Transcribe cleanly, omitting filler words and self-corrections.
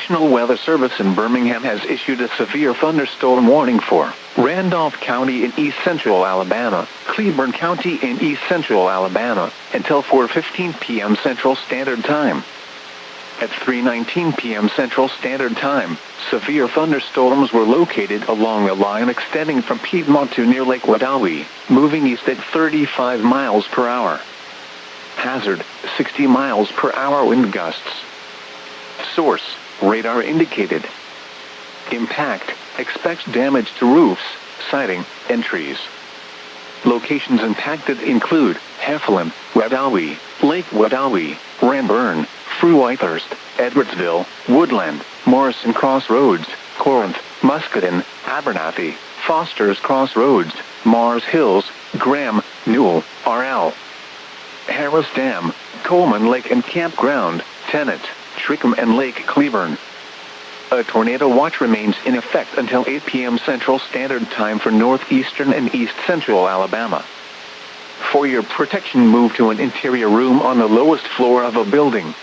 National Weather Service in Birmingham has issued a severe thunderstorm warning for Randolph County in east central Alabama, Cleburne County in east central Alabama, until 4:15 p.m. Central Standard Time. At 3:19 p.m. Central Standard Time, severe thunderstorms were located along a line extending from Piedmont to near Lake Wedowee, moving east at 35 miles per hour. Hazard, 60 miles per hour wind gusts. Source, radar indicated. Impact, expects damage to roofs, siding, and trees. Locations impacted include Heflin, Wedowee, Lake Wedowee, Ramburn, Fruithurst, Edwardsville, Woodland, Morrison Crossroads, Corinth, Muscatine, Abernathy, Foster's Crossroads, Mars Hills, Graham, Newell, RL. Harris Dam, Coleman Lake and Campground, Tennant, Trickham and Lake Cleburne. A tornado watch remains in effect until 8 p.m. Central Standard Time for northeastern and east central Alabama. For your protection, move to an interior room on the lowest floor of a building.